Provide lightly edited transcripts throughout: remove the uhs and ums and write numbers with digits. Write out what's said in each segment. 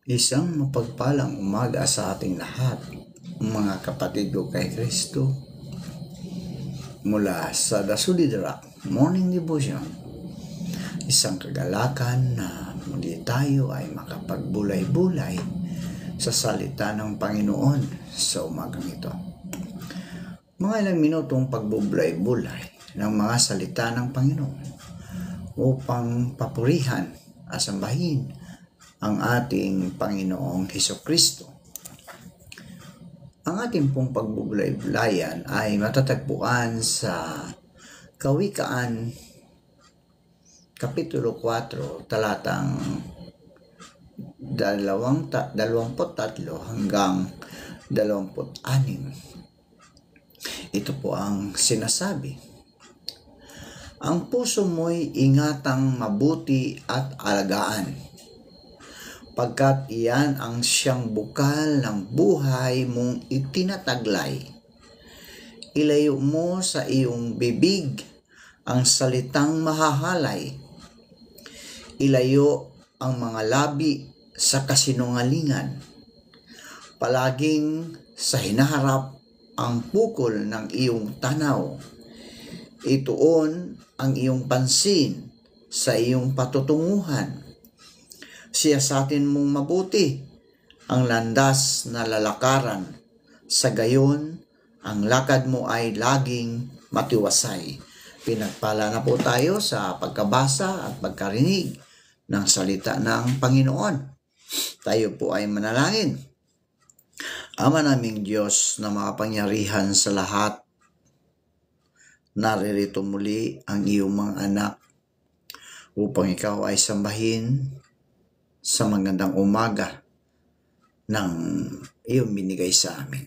Isang mapagpalang umaga sa ating lahat, mga kapatid ko kay Kristo. Mula sa The Solid Rock Morning Devotion, isang kagalakan na muli tayo ay makapagbulay-bulay sa salita ng Panginoon sa umagang ito. Mga ilang minutong pagbubulay-bulay ng mga salita ng Panginoon upang papurihan at sambahin ang ating Panginoong Hesukristo. Ang ating pong pagbubulay-bulayan ay matatagpuan sa Kawikaan Kapitulo 4, talatang 23 hanggang 26. Ito po ang sinasabi. Ang puso mo'y ingatang mabuti at alagaan, pagkat iyan ang siyang bukal ng buhay mong itinataglay. Ilayo mo sa iyong bibig ang salitang mahahalay. Ilayo ang mga labi sa kasinungalingan. Palaging sa hinaharap ang pukol ng iyong tanaw. Ituon ang iyong pansin sa iyong patutunguhan. Siyasatin mong mabuti ang landas na lalakaran. Sa gayon, ang lakad mo ay laging matiwasay. Pinagpala na po tayo sa pagkabasa at pagkarinig ng salita ng Panginoon. Tayo po ay manalangin. Ama naming Diyos na makapangyarihan sa lahat, naririto muli ang iyong mga anak upang ikaw ay sambahin sa magandang umaga ng iyong binigay sa amin.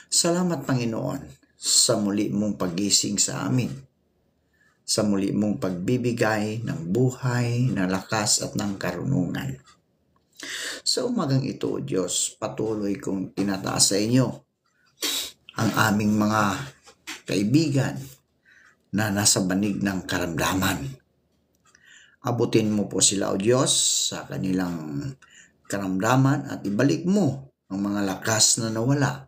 Salamat Panginoon sa muli mong paggising sa amin, sa muli mong pagbibigay ng buhay, ng lakas at ng karunungan. Sa umagang ito, Diyos, patuloy kong tinataas sa inyo ang aming mga kaibigan na nasa banig ng karamdaman. Abutin mo po sila, O Diyos, sa kanilang karamdaman at ibalik mo ang mga lakas na nawala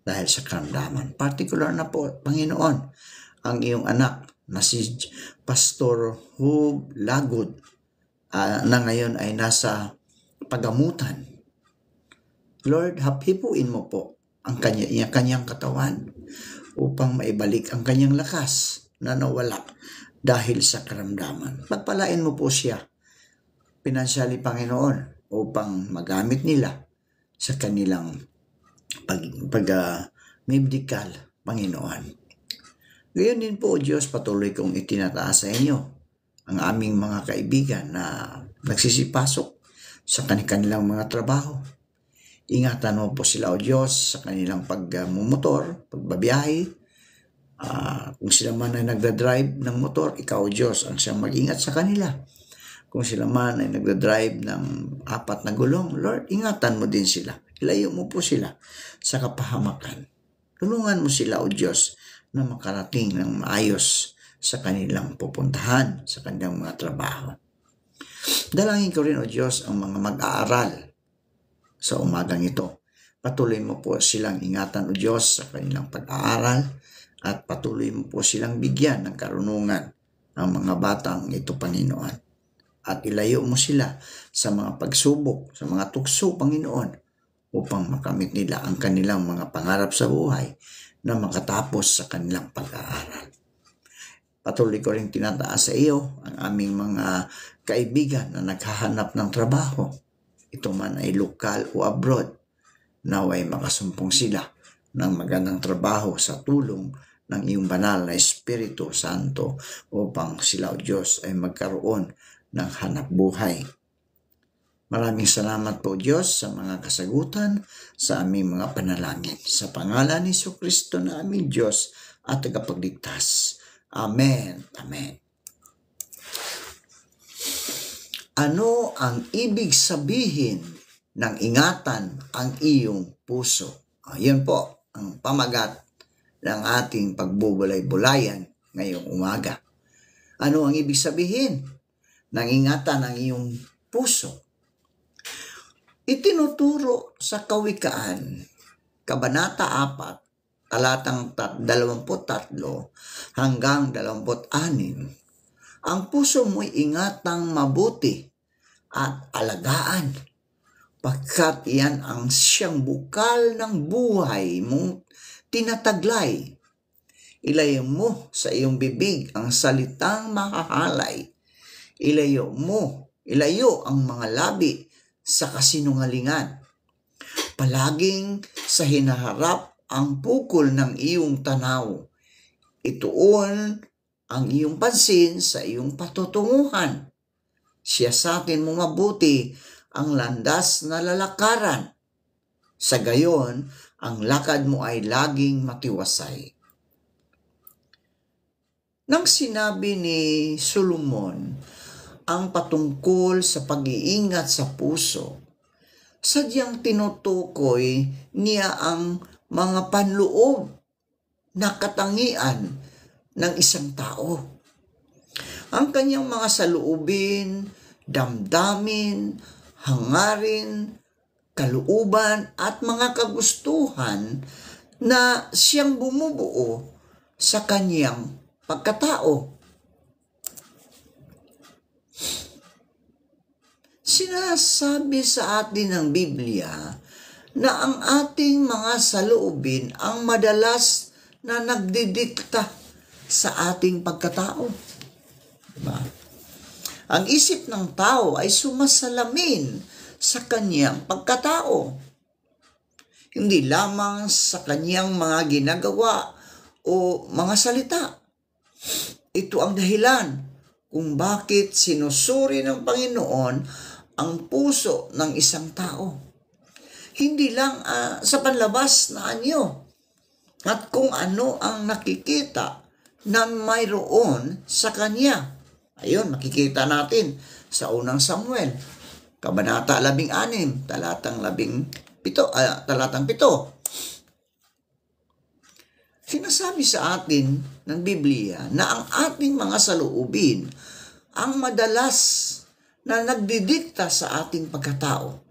dahil sa karamdaman. Particular na po, Panginoon, ang iyong anak na si Pastor Hub Lagod na ngayon ay nasa pagamutan. Lord, hapipuin mo po ang kanyang katawan upang maibalik ang kanyang lakas na nawala dahil sa karamdaman. Pagpalain mo po siya, pinansyali Panginoon, upang magamit nila sa kanilang medical, Panginoon. Gayon din po, Diyos, patuloy kong itinataas sa inyo ang aming mga kaibigan na nagsisipasok sa kanilang mga trabaho. Ingatan mo po sila, O Diyos, sa kanilang pagmumotor, pagbabiyahe. Kung sila man ay nagdadrive ng motor, ikaw, Diyos, ang siyang mag-ingat sa kanila. Kung sila man ay nagdadrive ng 4 na gulong, Lord, ingatan mo din sila. Ilayo mo po sila sa kapahamakan. Tulungan mo sila, O Diyos, na makarating ng maayos sa kanilang pupuntahan, sa kanilang mga trabaho. Dalangin ko rin, O Diyos, ang mga mag-aaral sa umagang ito. Patuloy mo po silang ingatan, O Diyos, sa kanilang pag-aaral, at patuloy mo po silang bigyan ng karunungan ang mga batang ito, Panginoon. At ilayo mo sila sa mga pagsubok, sa mga tukso, Panginoon, upang makamit nila ang kanilang mga pangarap sa buhay na makatapos sa kanilang pag-aaral. Patuloy ko rin tinataas sa iyo ang aming mga kaibigan na naghahanap ng trabaho. Ito man ay lokal o abroad, naway makasumpong sila ng magandang trabaho sa tulong ng iyong banal na Espiritu Santo upang sila, O Diyos, ay magkaroon ng hanap buhay. Maraming salamat po, Diyos, sa mga kasagutan sa aming mga panalangin. Sa pangalan ni Jesucristo na aming Diyos at tagapagligtas. Amen. Amen. Ano ang ibig sabihin ng ingatan ang iyong puso? Yan po ang pamagat ng ating pagbubulay-bulayan ngayong umaga. Ano ang ibig sabihin ng ingatan ang iyong puso? Itinuturo sa Kawikaan, Kabanata 4, talatang 23 hanggang 26, ang puso mo'y ingatang mabuti at alagaan, pagkat iyan ang siyang bukal ng buhay mong tinataglay. Ilayo mo sa iyong bibig ang salitang mahahalay. Ilayo ang mga labi sa kasinungalingan. Palaging sa hinaharap ang pukol ng iyong tanaw. Ituon ang iyong pansin sa iyong patutunguhan. Siyasatin mo mabuti ang landas na lalakaran. Sa gayon, ang lakad mo ay laging matiwasay. Nang sinabi ni Solomon ang patungkol sa pag-iingat sa puso, sadyang tinutukoy niya ang mga panloob na katangian ng isang tao. Ang kanyang mga saloobin, damdamin, hangarin, kalooban at mga kagustuhan na siyang bumubuo sa kanyang pagkatao. Sinasabi sa atin ng Biblia na ang ating mga saloobin ang madalas na nagdidikta sa ating pagkatao. Diba? Ang isip ng tao ay sumasalamin sa kanyang pagkatao. Hindi lamang sa kanyang mga ginagawa o mga salita. Ito ang dahilan kung bakit sinusuri ng Panginoon ang puso ng isang tao. Hindi lang sa panlabas na anyo at kung ano ang nakikita na mayroon sa kanya. Ayun, makikita natin sa unang Samuel, Kabanata 16, talatang 7. Sinasabi sa atin ng Biblia na ang ating mga saloobin ang madalas na nagdidikta sa ating pagkatao.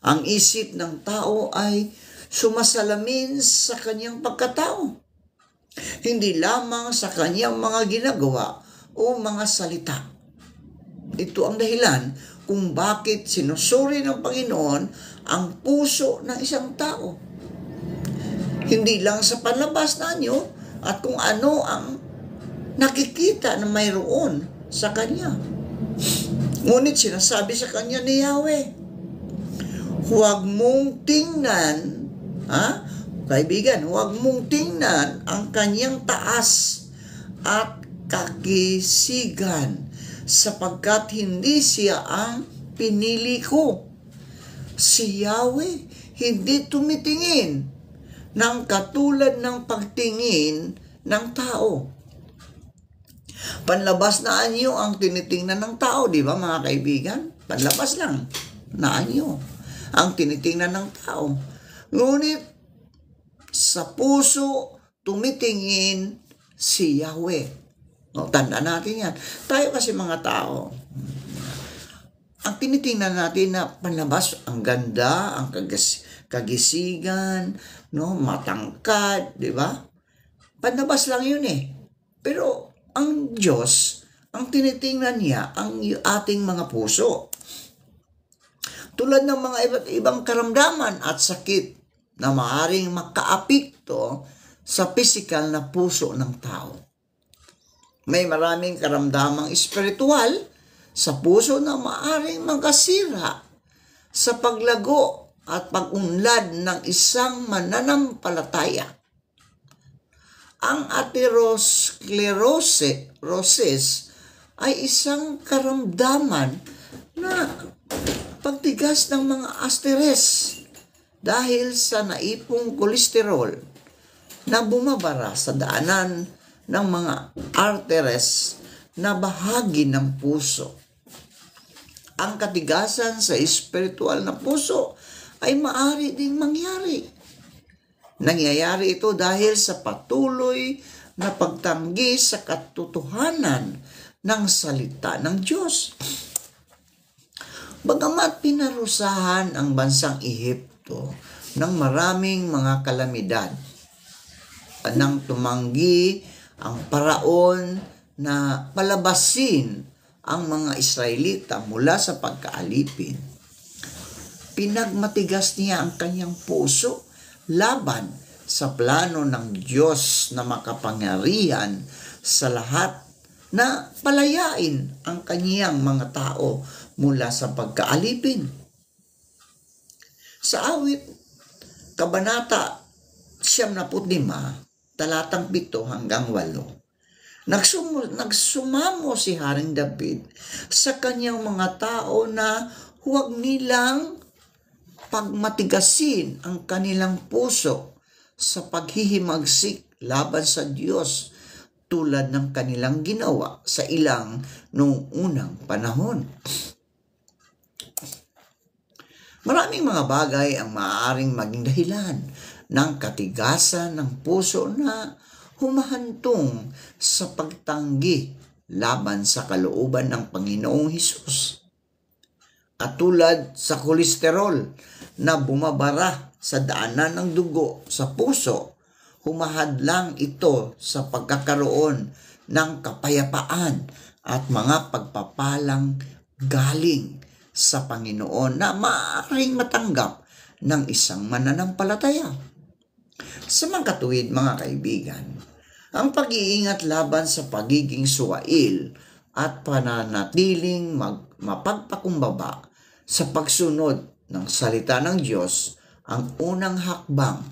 Ang isip ng tao ay sumasalamin sa kanyang pagkatao, hindi lamang sa kanyang mga ginagawa o mga salita. Ito ang dahilan kung bakit sinusuri ng Panginoon ang puso ng isang tao. Hindi lang sa panlabas na nyo at kung ano ang nakikita na mayroon sa kanya. Ngunit sinasabi sa kanya ni Yahweh, huwag mong tingnan, kaibigan, huwag mong tingnan ang kanyang taas at kakisigan, sapagkat hindi siya ang pinili ko. Si Yahweh hindi tumitingin ng katulad ng pagtingin ng tao. Panlabas na anyo ang tinitingnan ng tao, di ba mga kaibigan? Panlabas lang na anyo ang tinitingnan ng tao. Ngunit sa puso tumitingin si Yahweh. Tandaan natin yan. Tayo kasi mga tao, ang tinitingnan natin na panlabas, ang ganda, ang kagisigan, matangkad, di ba? Panlabas lang yun eh. Pero ang Diyos, ang tinitingnan niya ang ating mga puso. Tulad ng mga iba't ibang karamdaman at sakit na maaaring makaapekto sa pisikal na puso ng tao. May maraming karamdamang espiritual sa puso na maaaring magkasira sa paglago at pag-unlad ng isang mananampalataya. Ang atherosclerosis ay isang karamdaman na pagtigas ng mga asteres dahil sa naipong kolesterol na bumabara sa daanan ng mga arteries na bahagi ng puso. Ang katigasan sa espiritual na puso ay maaari ding mangyari. Nangyayari ito dahil sa patuloy na pagtanggi sa katotohanan ng salita ng Diyos. Bagamat pinarusahan ang bansang Ehipto ng maraming mga kalamidad, nang tumanggi ang paraon na palabasin ang mga Israelita mula sa pagkaalipin, pinagmatigas niya ang kanyang puso laban sa plano ng Diyos na makapangyarihan sa lahat na palayain ang kanyang mga tao mula sa pagkaalipin. Sa awit, Kabanata 75, talatang 7 hanggang 8. Nagsumamo si Haring David sa kanyang mga tao na huwag nilang pagmatigasin ang kanilang puso sa paghihimagsik laban sa Diyos tulad ng kanilang ginawa sa ilang noong unang panahon. Maraming mga bagay ang maaaring maging dahilan ng katigasan ng puso na humahantong sa pagtanggi laban sa kalooban ng Panginoong Hesus. Katulad sa kolesterol na bumabara sa daanan ng dugo sa puso, humahadlang ito sa pagkakaroon ng kapayapaan at mga pagpapalang galing sa Panginoon na maaaring matanggap ng isang mananampalataya. Sa mga katuwid, mga kaibigan, ang pag-iingat laban sa pagiging suwail at pananatiling mapagpakumbaba sa pagsunod ng salita ng Diyos ang unang hakbang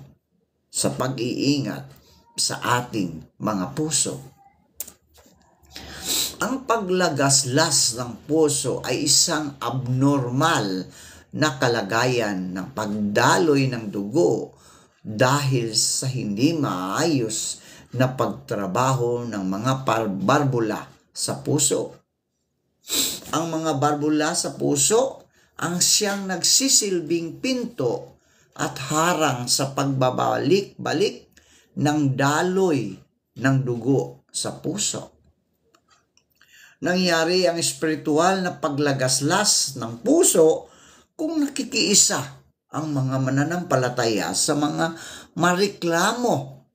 sa pag-iingat sa ating mga puso. Ang paglagaslas ng puso ay isang abnormal na kalagayan ng pagdaloy ng dugo dahil sa hindi maayos na pagtrabaho ng mga barbula sa puso. Ang mga barbula sa puso ang siyang nagsisilbing pinto at harang sa pagbabalik-balik ng daloy ng dugo sa puso. Nangyari ang espiritual na paglagaslas ng puso kung nakikiisa ang mga mananampalataya sa mga mareklamo,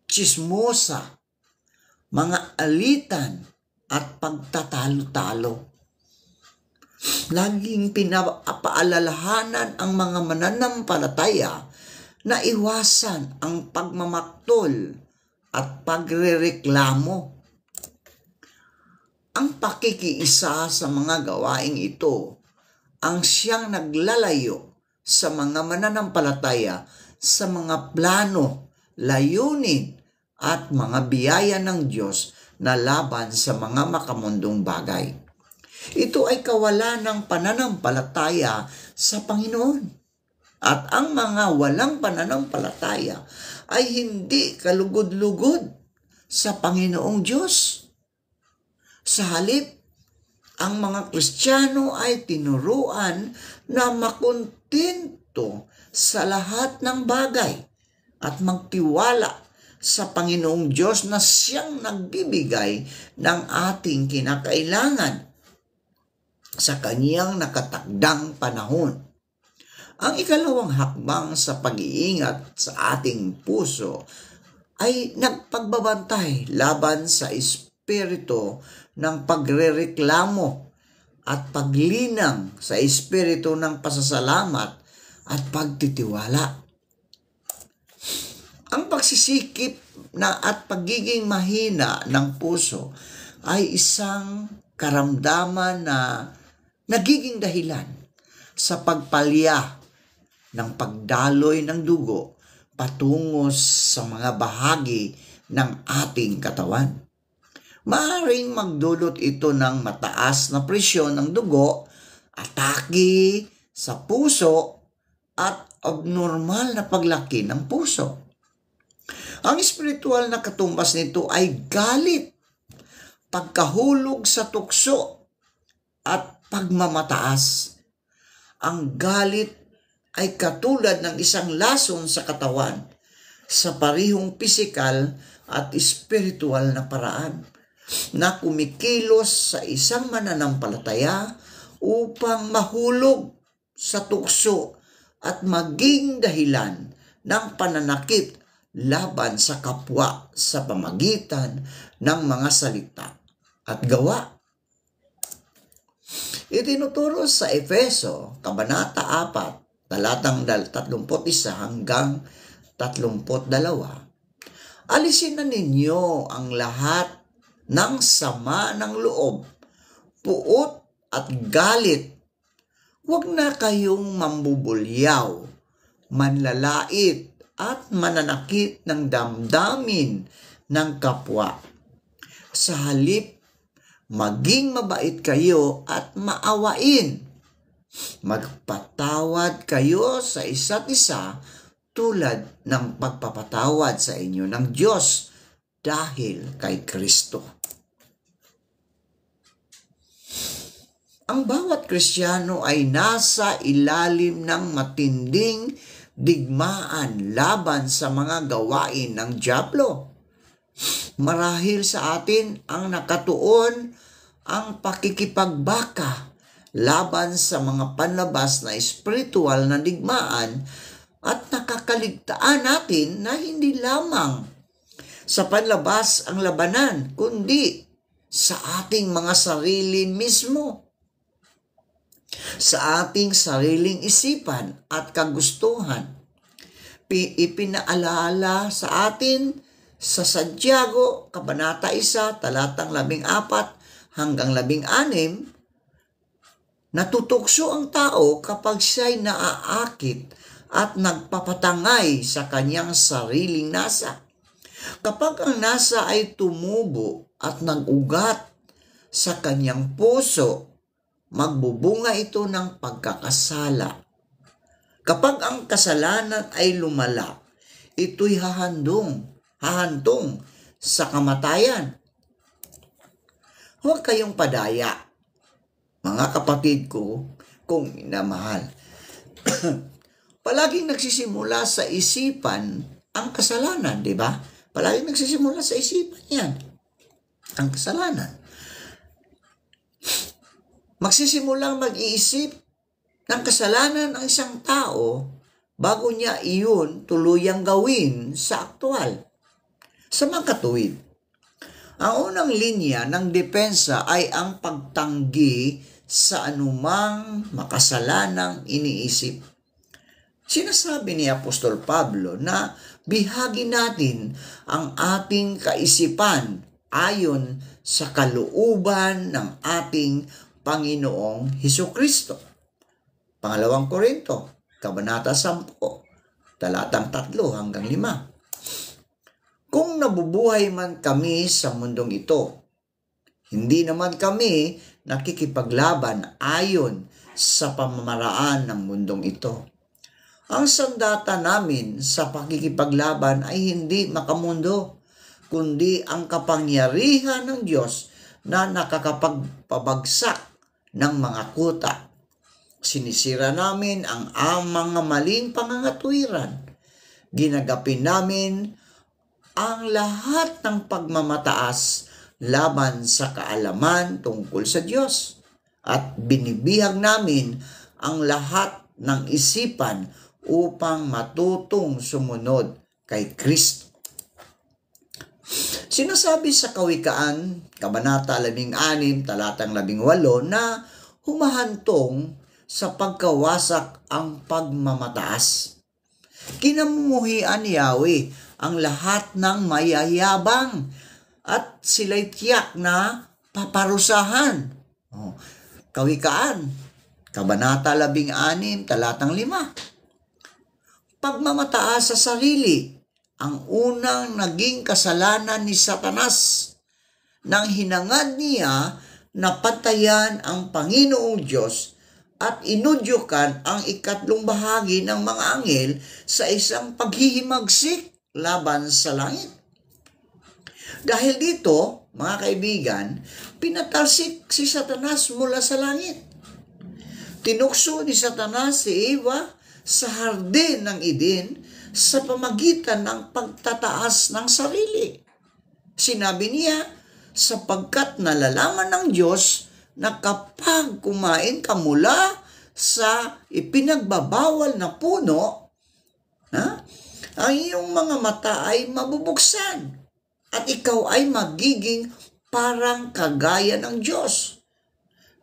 tsismosa, mga alitan at pagtatalo-talo. Laging pinapaalalahanan ang mga mananampalataya na iwasan ang pagmamaktol at pagrereklamo. Ang pakikiisa sa mga gawaing ito ang siyang naglalayo sa mga mananampalataya sa mga plano, layunin at mga biyaya ng Diyos na laban sa mga makamundong bagay. Ito ay kawalan ng pananampalataya sa Panginoon. At ang mga walang pananampalataya ay hindi kalugod-lugod sa Panginoong Diyos. Sa halip, ang mga Kristiyano ay tinuruan na makontento sa lahat ng bagay at magtiwala sa Panginoong Diyos na siyang nagbibigay ng ating kinakailangan sa kaniyang nakatakdang panahon. Ang ikalawang hakbang sa pag-iingat sa ating puso ay nagpagbabantay laban sa espiritu ng pagrereklamo at paglinang sa espiritu ng pasasalamat at pagtitiwala. Ang pagsisikip at pagiging mahina ng puso ay isang karamdaman na nagiging dahilan sa pagpalya ng pagdaloy ng dugo patungo sa mga bahagi ng ating katawan. Maaaring magdulot ito ng mataas na presyon ng dugo, atake sa puso, at abnormal na paglaki ng puso. Ang espiritual na katumbas nito ay galit, pagkahulog sa tukso, at pagmamataas. Ang galit ay katulad ng isang lason sa katawan sa parihong pisikal at espiritual na paraan na kumikilos sa isang mananampalataya upang mahulog sa tukso at maging dahilan ng pananakit laban sa kapwa sa pamagitan ng mga salita at gawa. Itinuturo sa Efeso, Kabanata 4, talatang 31 hanggang 32. Alisin na ninyo ang lahat ng sama ng loob, puot at galit. Huwag na kayong mambubulyaw, manlalait at mananakit ng damdamin ng kapwa. Sa halip, maging mabait kayo at maawain. Magpatawad kayo sa isa't isa tulad ng pagpapatawad sa inyo ng Diyos dahil kay Kristo. Ang bawat Kristiyano ay nasa ilalim ng matinding digmaan laban sa mga gawain ng dyablo. Marahil sa atin ang nakatuon ang pakikipagbaka laban sa mga panlabas na espiritual na digmaan at nakakaligtaan natin na hindi lamang sa panlabas ang labanan, kundi sa ating mga sarili mismo. Sa ating sariling isipan at kagustuhan. Ipinaalala sa atin sa Santiago, Kabanata 1, talatang 14 hanggang 16, natutokso ang tao kapag siya'y naaakit at nagpapatangay sa kanyang sariling nasa. Kapag ang nasa ay tumubo at nag-ugat sa kanyang puso, magbubunga ito ng pagkakasala. Kapag ang kasalanan ay lumala, ito'y hahantong sa kamatayan. Huwag kayong padaya, mga kapatid ko, kung minamahal. Palaging nagsisimula sa isipan ang kasalanan, di ba? Palaging nagsisimula sa isipan yan, ang kasalanan. Magsisimulang mag-iisip ng kasalanan ang isang tao bago niya iyon tuluyang gawin sa aktwal. Sa mga katuwid, ang unang linya ng depensa ay ang pagtanggi sa anumang makasalanang iniisip. Sinasabi ni Apostol Pablo na bihagi natin ang ating kaisipan ayon sa kalooban ng ating Panginoong Hesukristo. Pangalawang Korinto, Kabanata 10, talatang 3 hanggang 5. Kung nabubuhay man kami sa mundong ito, hindi naman kami nakikipaglaban ayon sa pamamaraan ng mundong ito. Ang sandata namin sa pakikipaglaban ay hindi makamundo, kundi ang kapangyarihan ng Diyos na nakakapagpabagsak ng mga kuta. Sinisira namin ang mga maling pangangatwiran. Ginagapin namin ang lahat ng pagmamataas laban sa kaalaman tungkol sa Diyos. At binibihag namin ang lahat ng isipan upang matutong sumunod kay Kristo. Sinasabi sa Kawikaan, Kabanata 16, talatang 18 na humahantong sa pagkawasak ang pagmamataas. Kinamumuhian ni Yahweh ang lahat ng mayayabang at sila'y tiyak na paparusahan. Kawikaan, Kabanata 16, talatang 5. Pagmamataas sa sarili, ang unang naging kasalanan ni Satanas nang hinangad niya na patayan ang Panginoong Diyos at inudyukan ang ikatlong bahagi ng mga anghel sa isang paghihimagsik laban sa langit. Dahil dito, mga kaibigan, pinatalsik si Satanas mula sa langit. Tinukso ni Satanas si Eva sa hardin ng Eden sa pamagitan ng pagtataas ng sarili. Sinabi niya, sapagkat nalalaman ng Diyos na kapag kumain ka mula sa ipinagbabawal na puno, ang iyong mga mata ay mabubuksan at ikaw ay magiging parang kagaya ng Diyos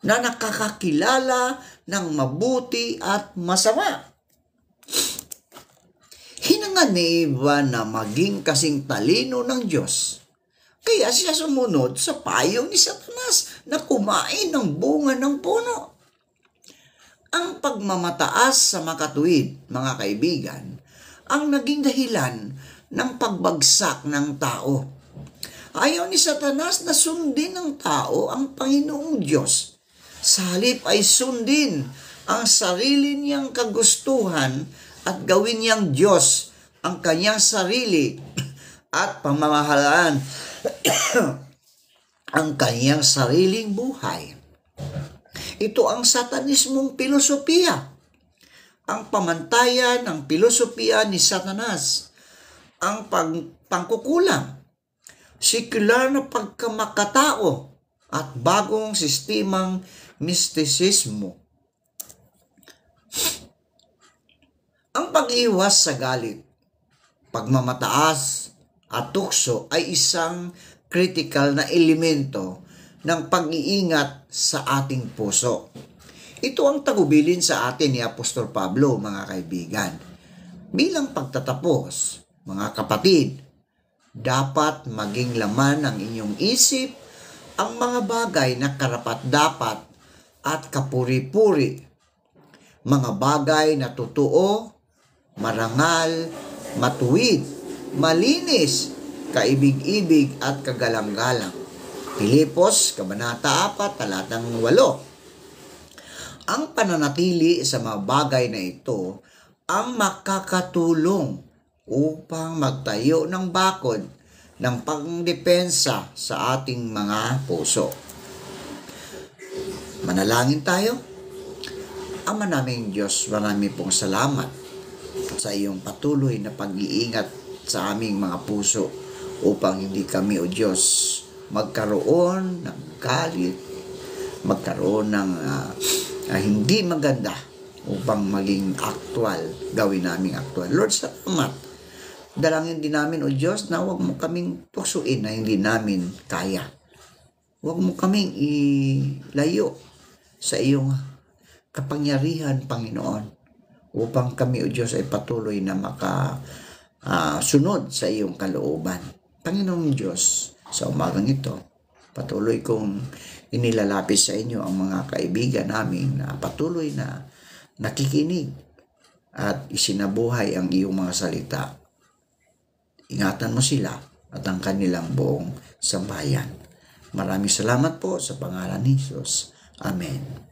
na nakakakilala ng mabuti at masama. Hinangad ni Eva na maging kasing talino ng Diyos. Kaya siya sumunod sa payo ni Satanas na kumain ng bunga ng puno. Ang pagmamataas sa makatuwid, mga kaibigan, ang naging dahilan ng pagbagsak ng tao. Ayaw ni Satanas na sundin ng tao ang Panginoong Diyos. Sa halip ay sundin ang sarili niyang kagustuhan at gawin niyang Diyos ang kanyang sarili at pamamahalaan ang kanyang sariling buhay. Ito ang satanismong filosofiya, ang pamantayan ng filosofiya ni Satanas, ang pangkukulang, sekular na pagkamakatao at bagong sistemang mistisismo. Ang pag-iwas sa galit, pagmamataas at tukso ay isang critical na elemento ng pag-iingat sa ating puso. Ito ang tagubilin sa atin ni Apostol Pablo, mga kaibigan. Bilang pagtatapos, mga kapatid, dapat maging laman ng inyong isip ang mga bagay na karapat-dapat at kapuri-puri. Mga bagay na totoo, marangal, matuwid, malinis, kaibig-ibig at kagalang-galang. Pilipos, Kabanata 4, talatang 8. Ang pananatili sa mga bagay na ito ang makakatulong upang magtayo ng bakod ng pangdepensa sa ating mga puso. Manalangin tayo. Ama naming Diyos, marami pong salamat sa iyong patuloy na pag-iingat sa aming mga puso upang hindi kami, O Diyos, magkaroon ng galit, magkaroon ng hindi maganda upang maging aktual, gawin naming aktual. Lord, salamat. Dalangin din namin, O Diyos, na huwag mo kaming tuksuin na hindi namin kaya. Huwag mo kaming ilayo sa iyong kapangyarihan, Panginoon, upang kami, O Diyos, ay patuloy na makasunod sa iyong kalooban. Panginoong Diyos, sa umagang ito, patuloy kong inilalapit sa inyo ang mga kaibigan namin na patuloy na nakikinig at isinabuhay ang iyong mga salita. Ingatan mo sila at ang kanilang buong sambahayan. Maraming salamat po sa pangalan ni Jesus. Amen.